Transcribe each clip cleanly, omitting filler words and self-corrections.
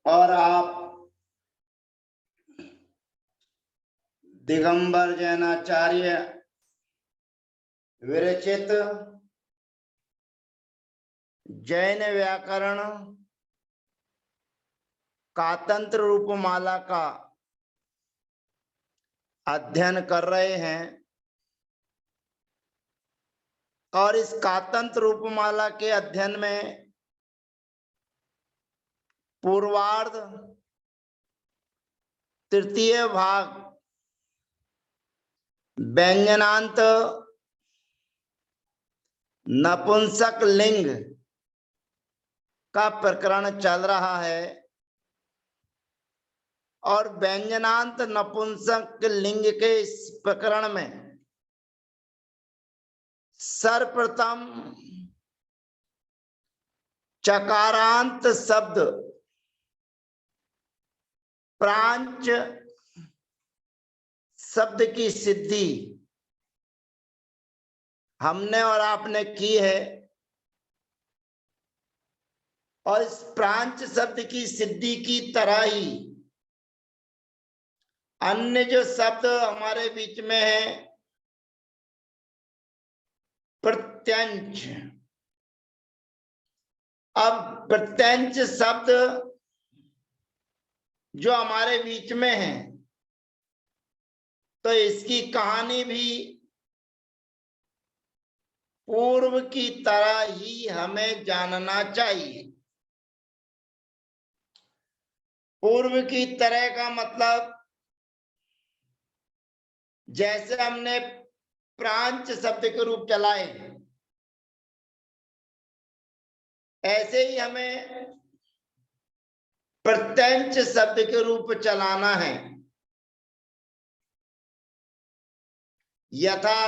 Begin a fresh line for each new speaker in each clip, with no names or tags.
और आप दिगंबर जैनाचार्य विरचित जैन व्याकरण कातंत्र रूपमाला का अध्ययन कर रहे हैं और इस कातंत्र रूपमाला के अध्ययन में पूर्वार्ध तृतीय भाग व्यंजनांत नपुंसक लिंग का प्रकरण चल रहा है और व्यंजनांत नपुंसक लिंग के इस प्रकरण में सर्वप्रथम चकारांत शब्द प्रांच शब्द की सिद्धि हमने और आपने की है और इस प्रांच शब्द की सिद्धि की तरह ही अन्य जो शब्द हमारे बीच में है प्रत्यंच। अब प्रत्यंच शब्द जो हमारे बीच में है तो इसकी कहानी भी पूर्व की तरह ही हमें जानना चाहिए। पूर्व की तरह का मतलब जैसे हमने प्रांच शब्द के रूप चलाए ऐसे ही हमें प्रत्यंच शब्द के रूप चलाना है। यथा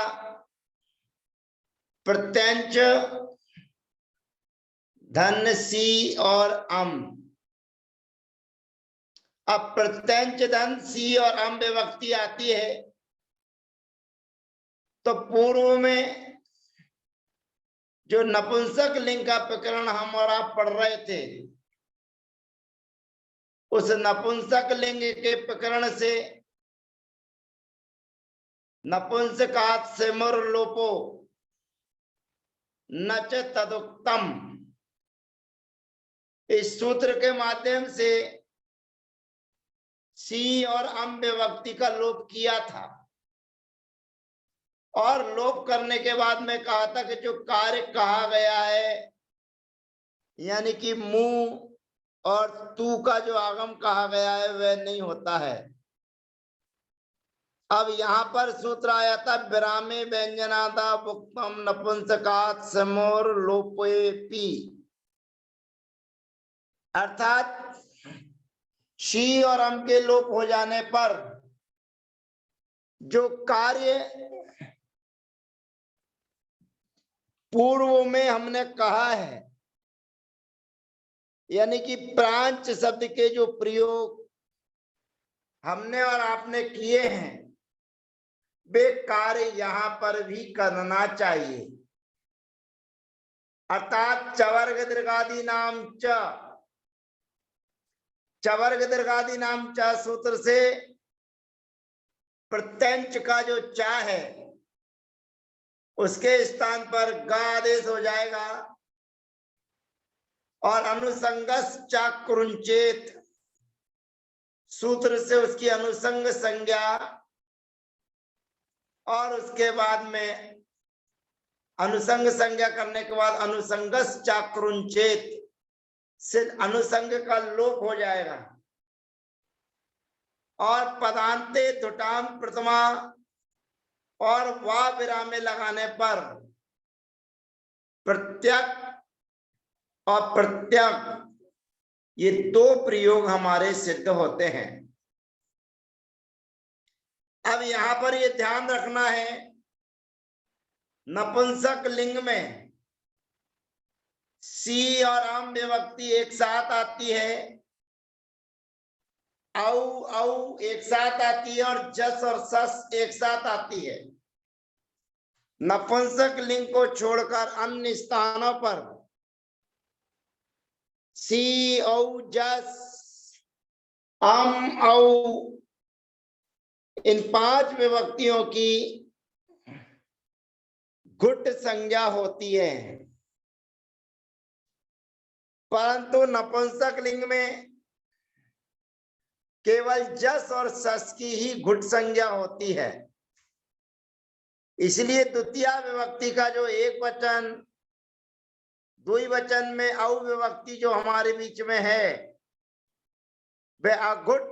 प्रत्यंच धन सी और अम। अब प्रत्यंच धन सी और अम विभक्ति आती है तो पूर्व में जो नपुंसक लिंग का प्रकरण हम और आप पढ़ रहे थे उस नपुंसक लिंग के प्रकरण से नपुंसकात् सिमुर लोपो न च तदुक्तम इस सूत्र के माध्यम से सी और अम विभक्ति का लोप किया था और लोप करने के बाद में कहा था कि जो कार्य कहा गया है यानी कि मुंह और तू का जो आगम कहा गया है वह नहीं होता है। अब यहाँ पर सूत्र आया था विरामे व्यंजनादा भुक्तम नपुंसकात् समोर लोपेपी, अर्थात शी और अम के लोप हो जाने पर जो कार्य पूर्व में हमने कहा है यानी कि प्रांच शब्द के जो प्रयोग हमने और आपने किए हैं वे कार्य यहाँ पर भी करना चाहिए। अर्थात चवर्ग दीर्घादि नाम च, चवर्ग दीर्घादि नाम च सूत्र से प्रत्यंच का जो चा है उसके स्थान पर गा आदेश हो जाएगा और अनुसंगस चाक्रुंचेत सूत्र से उसकी अनुसंग संज्ञा और उसके बाद में अनुसंग संज्ञा करने के बाद अनुसंगस चाक्रुंचेत से अनुसंग का लोप हो जाएगा और पदांते धुटाम प्रथमा और वा विरामे लगाने पर प्रत्यक और प्रत्यक ये दो प्रयोग हमारे सिद्ध होते हैं। अब यहां पर ये ध्यान रखना है नपुंसक लिंग में सी और अम विभक्ति एक साथ आती है, औ औ एक साथ आती है और जस और सस एक साथ आती है। नपुंसक लिंग को छोड़कर अन्य स्थानों पर सी औ जस औ इन 5 विभक्तियों की घुट संज्ञा होती है, परंतु नपुंसक लिंग में केवल जस और सस की ही घुट संज्ञा होती है। इसलिए द्वितीय विभक्ति का जो एक वचन द्विवचन में औ विभक्ति जो हमारे बीच में है वह अघुट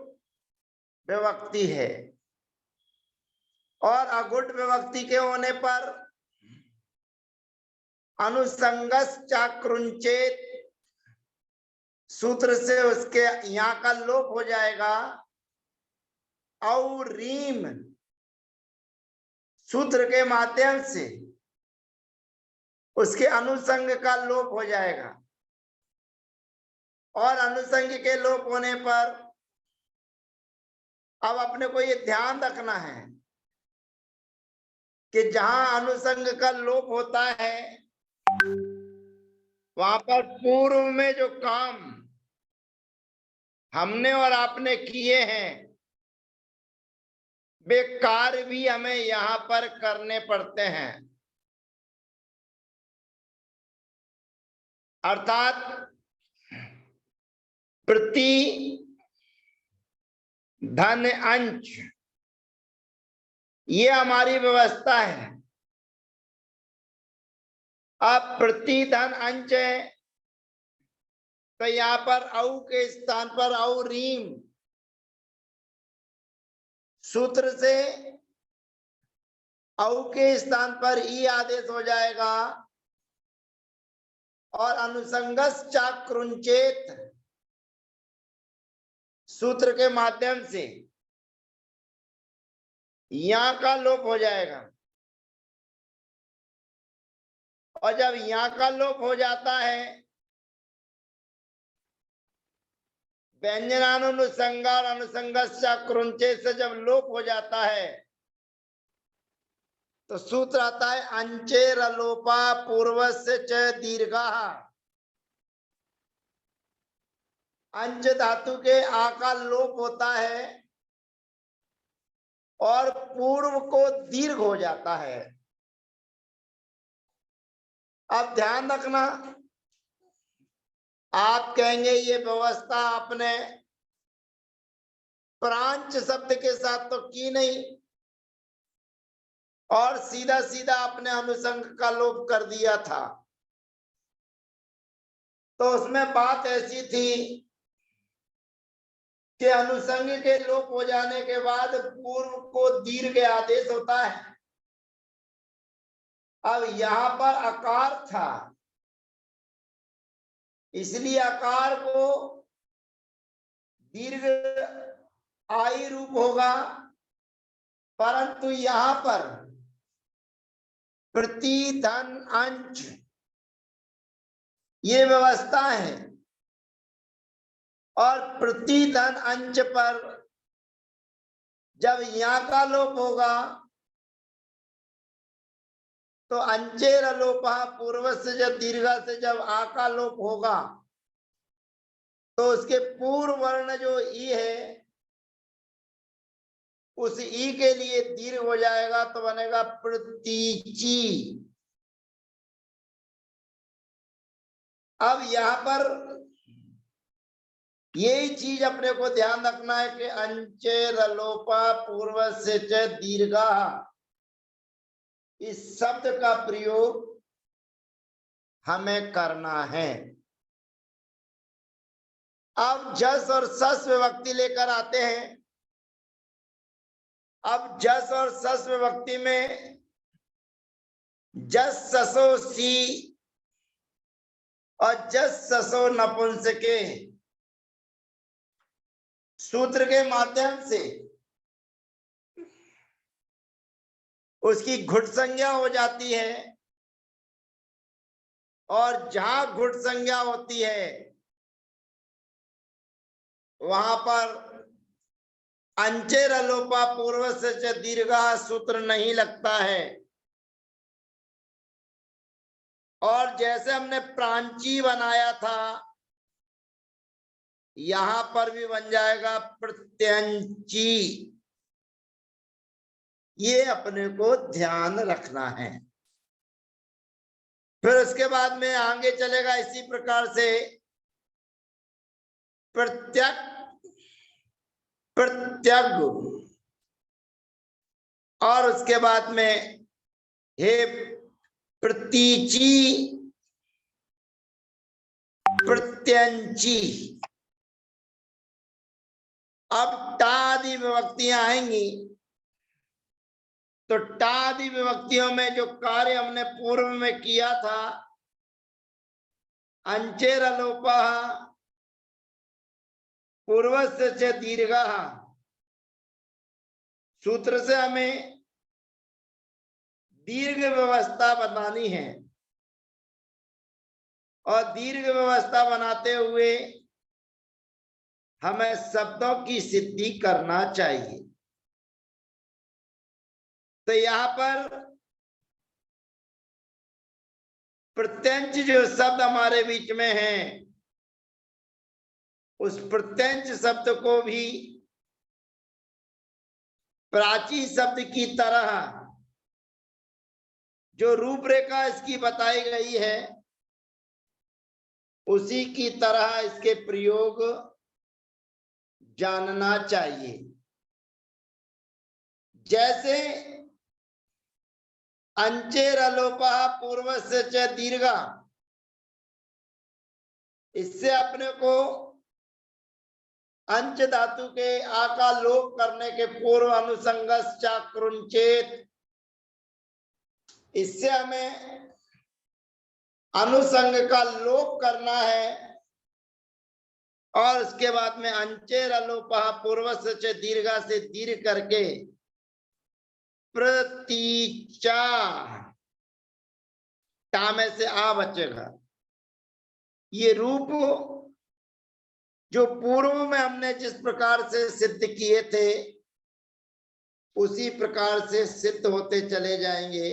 विभक्ति है, और अघुट विभक्ति के होने पर अनुसंगस चाकृंचेत सूत्र से उसके यहाँ का लोप हो जाएगा, और रीम सूत्र के माध्यम से उसके अनुसंग का लोप हो जाएगा, और अनुसंग के लोप होने पर अब अपने को ये ध्यान रखना है कि जहां अनुसंग का लोप होता है वहां पर पूर्व में जो काम हमने और आपने किए हैं वे कार्य भी हमें यहां पर करने पड़ते हैं। अर्थात प्रति धन अंश ये हमारी व्यवस्था है। अब प्रति धन अंश है तो यहां पर औ के स्थान पर औ रीम सूत्र से औ के स्थान पर ई आदेश हो जाएगा, और अनुसंगस चाकृंचेत सूत्र के माध्यम से यहाँ का लोप हो जाएगा। और जब यहाँ का लोप हो जाता है व्यंजनानुसंग और अनुसंगस चाकृंचेत से जब लोप हो जाता है तो सूत्र आता है अंचेर लोपा पूर्वस्य च दीर्घा। अंच धातु के आ का लोप होता है और पूर्व को दीर्घ हो जाता है। अब ध्यान रखना, आप कहेंगे ये व्यवस्था आपने प्रांच शब्द के साथ तो की नहीं और सीधा सीधा आपने अनुसंग का लोप कर दिया था। तो उसमें बात ऐसी थी कि अनुसंग के लोप हो जाने के बाद पूर्व को दीर्घ आदेश होता है। अब यहां पर आकार था इसलिए आकार को दीर्घ आई रूप होगा, परंतु यहां पर प्रति धन अंश ये व्यवस्था है, और प्रति धन अंश पर जब यहाँ का लोप होगा तो अंचेर लोपा पूर्व से जब दीर्घा से जब आ का लोप होगा तो उसके पूर्व वर्ण जो ई है उस ई के लिए दीर्घ हो जाएगा तो बनेगा प्रतीची। अब यहाँ पर यही चीज अपने को ध्यान रखना है कि अंचेर लोपा पूर्व से च दीर्घा इस शब्द का प्रयोग हमें करना है। अब जस और सस विभक्ति लेकर आते हैं। अब जस और सस विभक्ति में जस ससो सी और जस ससो नपुंसके सूत्र के माध्यम से उसकी घुट संज्ञा हो जाती है, और जहां घुट संज्ञा होती है वहां पर अंचेर लोपा पूर्व से दीर्घा सूत्र नहीं लगता है। और जैसे हमने प्रांची बनाया था यहां पर भी बन जाएगा प्रत्यंची। ये अपने को ध्यान रखना है। फिर उसके बाद में आगे चलेगा इसी प्रकार से प्रत्यक, प्रत्यग, और उसके बाद में हे प्रतीची, प्रत्यंची। अब टादि विभक्तियां आएंगी, तो टादि विभक्तियों में जो कार्य हमने पूर्व में किया था, अंचेर लोपः पूर्वस्य च दीर्घः, सूत्र से हमें दीर्घ व्यवस्था बनानी है, और दीर्घ व्यवस्था बनाते हुए हमें शब्दों की सिद्धि करना चाहिए। तो यहां पर प्रत्यंच जो शब्द हमारे बीच में है, उस प्रत्यंच शब्द को भी प्राची शब्द की तरह जो रूपरेखा इसकी बताई गई है, उसी की तरह इसके प्रयोग जानना चाहिए। जैसे अंचेर लोपः पूर्वस्य च दीर्घा, इससे अपने को अंच धातु के आ का लोप करने के पूर्व अनुसंगश्चा कृंचेत, इससे हमें अनुसंग का लोप करना है। और उसके बाद में अंचेर लोपः पूर्वस्य च दीर्घा से दीर्घ करके प्रतीचा, टा में से आ बचेगा। ये रूप जो पूर्व में हमने जिस प्रकार से सिद्ध किए थे, उसी प्रकार से सिद्ध होते चले जाएंगे,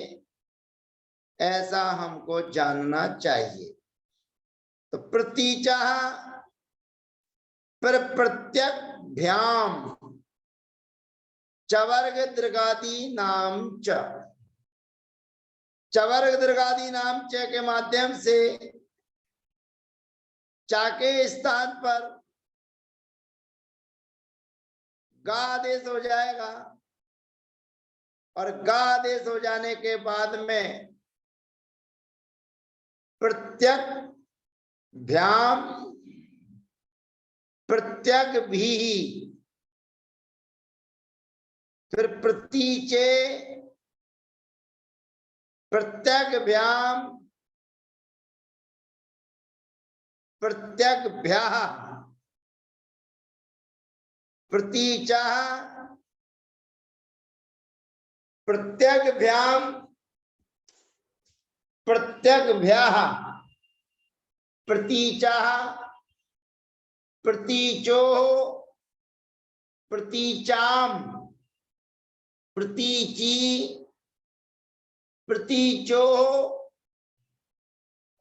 ऐसा हमको जानना चाहिए। तो प्रतीचा, पर प्रत्यक भ्याम चवर्ग दीर्घादि नाम च, चवर्ग दीर्घादि नाम च के माध्यम से चा के स्थान पर गा आदेश हो जाएगा, और गा आदेश हो जाने के बाद में प्रत्यक भ्याम, प्रत्यक भी, फिर प्रतीचे, प्रत्यक भ्याम, प्रत्यक भ्याः, प्रतीचा, प्रत्यक भ्याम, प्रत्यक भ्याः, प्रतीचा, प्रतीचो, प्रतीचाम, प्रतीची, प्रतीचो,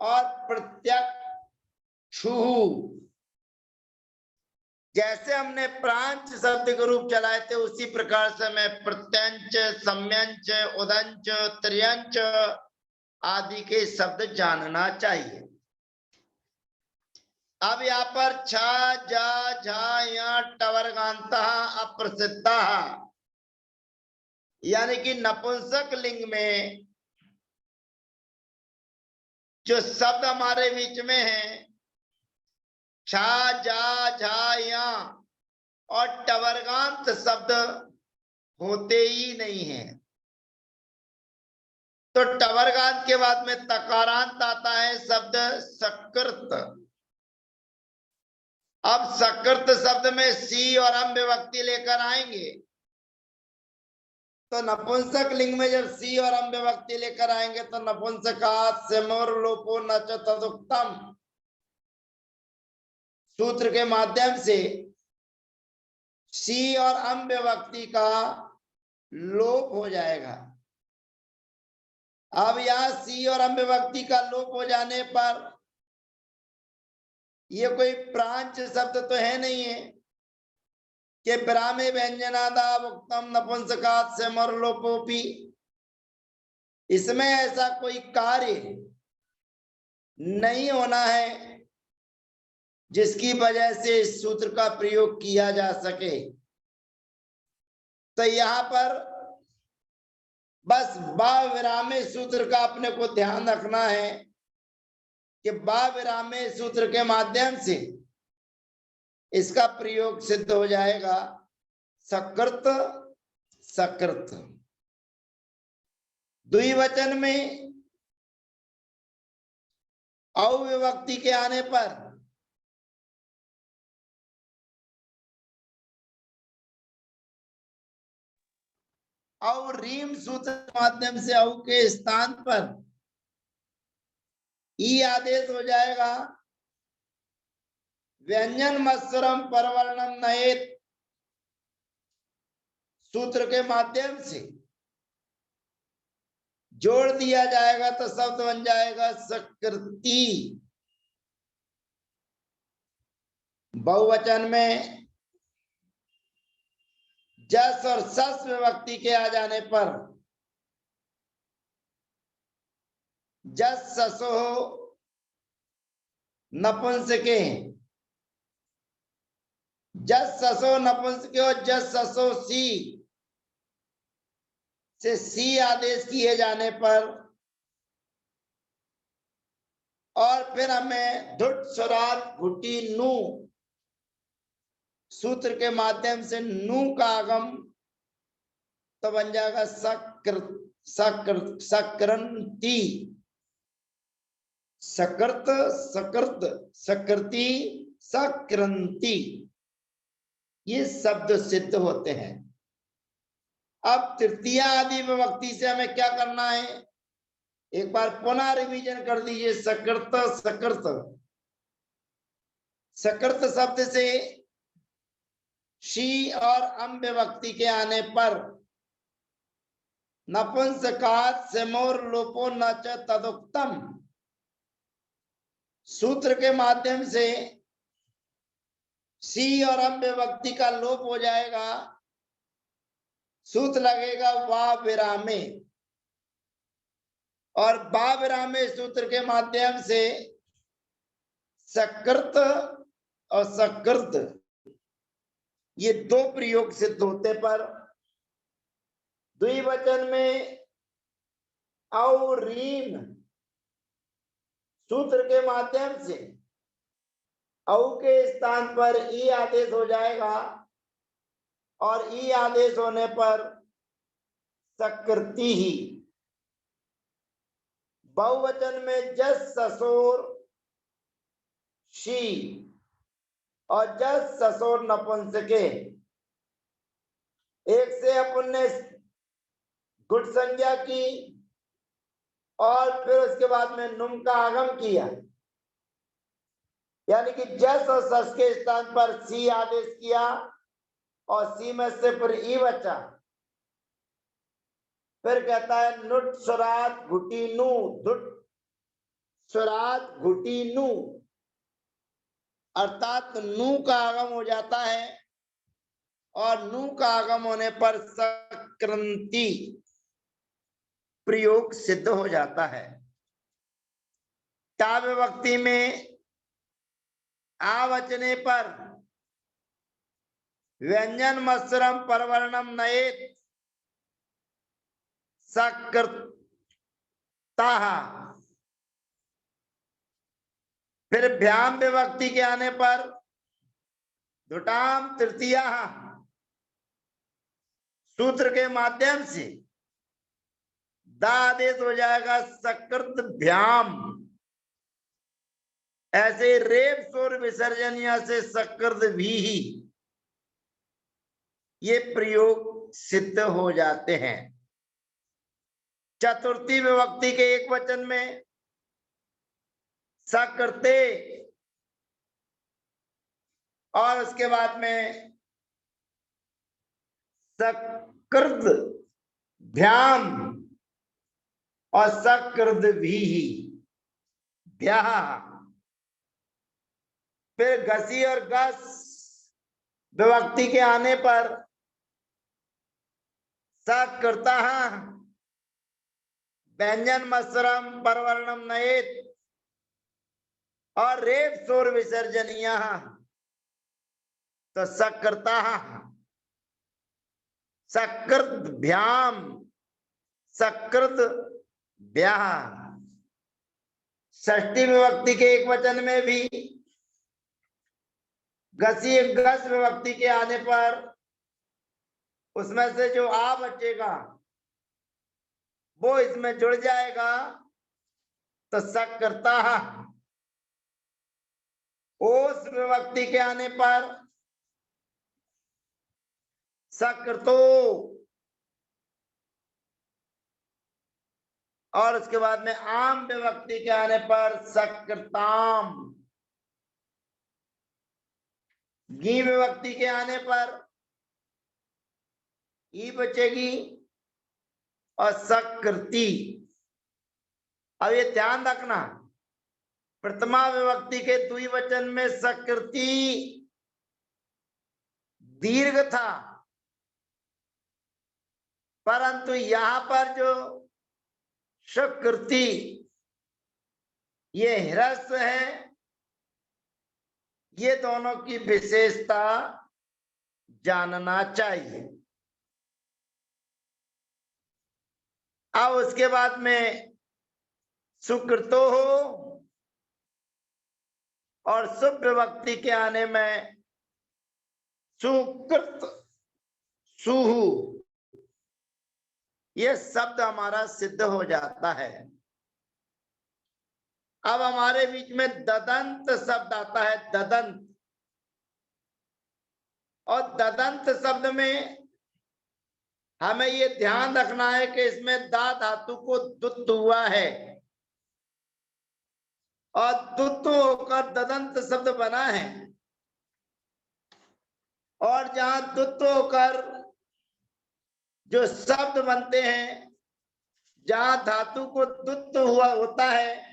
और प्रत्यक छु। जैसे हमने प्रांच शब्द के रूप चलाए थे, उसी प्रकार से हमें प्रत्यंच, सम्यंच, उदंच, त्र्यंच आदि के शब्द जानना चाहिए। अब यहाँ पर छा, जा, झा, या टवर्गांता अप्रसिद्धा, यानी कि नपुंसक लिंग में जो शब्द हमारे बीच में है, छा, जा, झा, या और टवर्गांत शब्द होते ही नहीं है। तो टवर्गांत के बाद में तकारांत आता है शब्द सकृत। अब सकृत शब्द में सी और अम विभक्ति लेकर आएंगे, तो नपुंसक लिंग में जब सी और अम विभक्ति लेकर आएंगे तो नपुंसकात् सिमुर लोपो न च तदुक्तम सूत्र के माध्यम से सी और अम विभक्ति का लोप हो जाएगा। अब यहाँ सी और अम विभक्ति का लोप हो जाने पर ये कोई प्रांच शब्द तो है नहीं है कि ब्राह्मे व्यंजनादा उत्तम नपुंसकात से मर लोपोपी। इसमें ऐसा कोई कार्य नहीं होना है जिसकी वजह से इस सूत्र का प्रयोग किया जा सके। तो यहां पर बस बा विरामे सूत्र का अपने को ध्यान रखना है कि बा विरामे सूत्र के माध्यम से इसका प्रयोग सिद्ध हो जाएगा। सकृत सकृत। द्विवचन में अविभक्ति के आने पर और रीम सूत्र के माध्यम से औ के स्थान पर ई आदेश हो जाएगा। व्यंजन मत्सरम परवर्णम नयेत सूत्र के माध्यम से जोड़ दिया जाएगा तो शब्द बन जाएगा सकृति। बहुवचन में जस और सस विभक्ति के आ जाने पर जस ससो नपुंसके, जस ससो नपुंसके और जस ससो सी से सी आदेश किए जाने पर और फिर हमें धुट स्वराट घुटी नू सूत्र के माध्यम से नू का आगम तो बन जाएगा सकृत सकृत सकृंती। सकृत सकृत सकृति सकृंती ये शब्द सिद्ध होते हैं। अब तृतीया आदि विभक्ति से हमें क्या करना है, एक बार पुनः रिवीजन कर दीजिए। सकृत सकृत सकृत शब्द से शी और अम विभक्ति के आने पर नपुंसकात सेमोर लोपो न च तदुक्तम सूत्र के माध्यम से सी और अम विभक्ति का लोप हो जाएगा। सूत्र लगेगा वा विरामे और बा विरामे सूत्र के माध्यम से सकृत और सकृत ये दो प्रयोग सिद्ध होते पर द्विवचन में और रीम सूत्र के माध्यम से औ के स्थान पर ई आदेश हो जाएगा और ई आदेश होने पर सकृति ही। बहुवचन में जस ससुर शी और जस ससुर नपुंसके, एक से अपन ने गुट संज्ञा की और फिर उसके बाद में नुम का आगम किया, यानी कि जस और सस के स्थान पर सी आदेश किया और सी में से फिर ई बचा। फिर कहता है नुट स्वरात घुटी नू, दुट स्वरात घुटी नू, अर्थात नू का आगम हो जाता है और नू का आगम होने पर सकृंती प्रयोग सिद्ध हो जाता है। ता विभक्ति में आवचने पर व्यंजन मत्सरम परवर्णम नयेत सकृता। फिर भ्याम विभक्ति के आने पर दुटाम तृतीया सूत्र के माध्यम से दा आदेश हो जाएगा सकृत भ्याम। ऐसे रेप स्वर विसर्जनिया से सकृत भी ही ये प्रयोग सिद्ध हो जाते हैं। चतुर्थी विभक्ति के एक वचन में सकृते और उसके बाद में सकृत भ्याम और सकृत भी ही भ्या फिर घसी और घस विभक्ति के आने पर सकृता व्यंजन मत्सरम परवर्णम नयेत और रेप शोर विसर्जनीय तो सकृता सकृत भ्याम सकृत व्याह षष्ठी विभक्ति के एक वचन में भी घसी घस विभक्ति के आने पर उसमें से जो आ बचेगा वो इसमें जुड़ जाएगा तो सकृता ओस विभक्ति के आने पर सकृतो और उसके बाद में आम विभक्ति के आने पर सकृताम गी विभक्ति के आने पर ई बचेगी और सकृति। अब ये ध्यान रखना प्रथमा विभक्ति के द्विवचन में सकृति दीर्घ था परंतु यहां पर जो सकृति ये ह्रस्व है ये दोनों की विशेषता जानना चाहिए। अब उसके बाद में सुकृतो हो और शुभ विभक्ति के आने में सुकृत सुहु ये शब्द हमारा सिद्ध हो जाता है। अब हमारे बीच में ददंत शब्द आता है ददंत और ददंत शब्द में हमें ये ध्यान रखना है कि इसमें दा धातु को दुत्त हुआ है और दुत्त होकर ददंत शब्द बना है और जहां दुत्त होकर जो शब्द बनते हैं जहां धातु को दुत्त हुआ होता है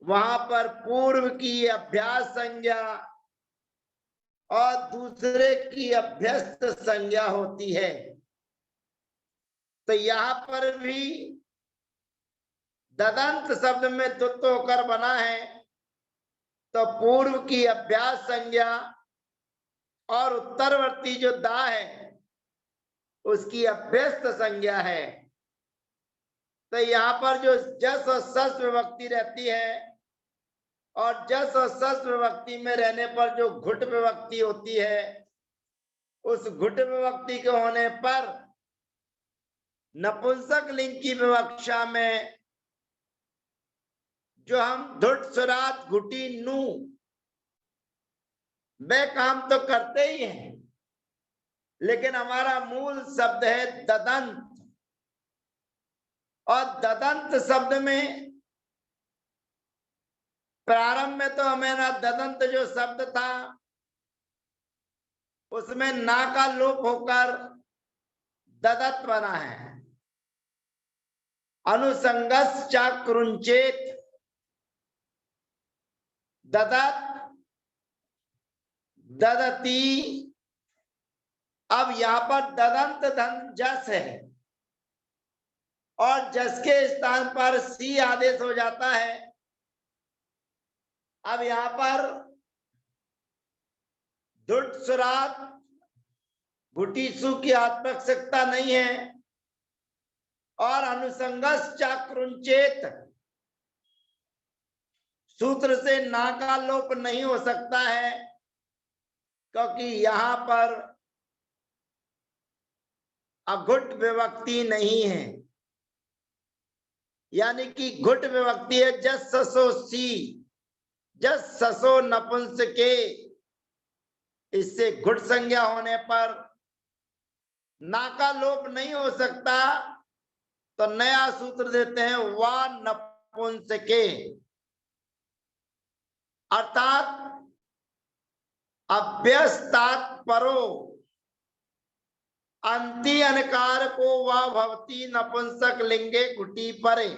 वहां पर पूर्व की अभ्यास संज्ञा और दूसरे की अभ्यस्त संज्ञा होती है। तो यहां पर भी ददंत शब्द में दुत्त होकर बना है तो पूर्व की अभ्यास संज्ञा और उत्तरवर्ती जो दा है उसकी अभ्यस्त संज्ञा है। तो यहाँ पर जो जस और सस विभक्ति रहती है और जस और सस विभक्ति में रहने पर जो घुट विभक्ति होती है उस घुट विभक्ति के होने पर नपुंसक लिंग की विवक्षा में जो हम धुट सुरात घुटी नू वे काम तो करते ही हैं लेकिन हमारा मूल शब्द है ददंत और ददंत शब्द में प्रारंभ में तो हमारा ददंत जो शब्द था उसमें ना का लोप होकर ददत बना है। अनुसंगस चाक्रुंचेत ददत ददती। अब यहां पर ददंत धन जस है और जस के स्थान पर सी आदेश हो जाता है। अब यहां पर दुट सुरात घुटीसु की आत्मकता नहीं है और अनुसंगस चाक्रुंचेत सूत्र से ना का लोप नहीं हो सकता है क्योंकि यहां पर अघुट विभक्ति नहीं है यानी कि घुट विभक्ति है जस ससो सी जस ससो नपुंसके। इससे घुट संज्ञा होने पर ना का लोप नहीं हो सकता तो नया सूत्र देते हैं वा नपुंसके अर्थात अभ्यस्तात परो अंति अनकार को वा भवती नपुंसक लिंगे घुटी परे।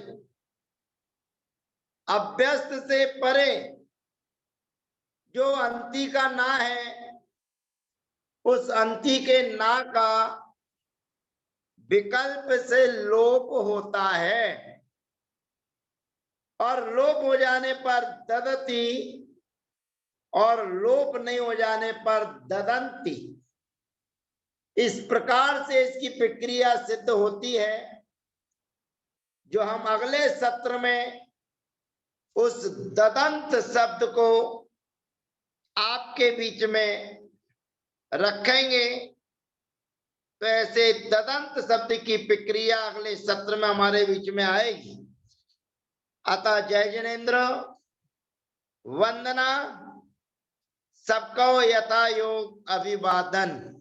अभ्यस्त से परे जो अंति का ना है, उस अंति के ना का विकल्प से लोप होता है, और लोप हो जाने पर ददति, और लोप नहीं हो जाने पर ददंती। इस प्रकार से इसकी प्रक्रिया सिद्ध होती है, जो हम अगले सत्र में उस ददंत शब्द को आपके बीच में रखेंगे। तो ऐसे ददंत शब्द की प्रक्रिया अगले सत्र में हमारे बीच में आएगी। अतः जय जिनेन्द्र, वंदना, सबको यथा योग अभिवादन।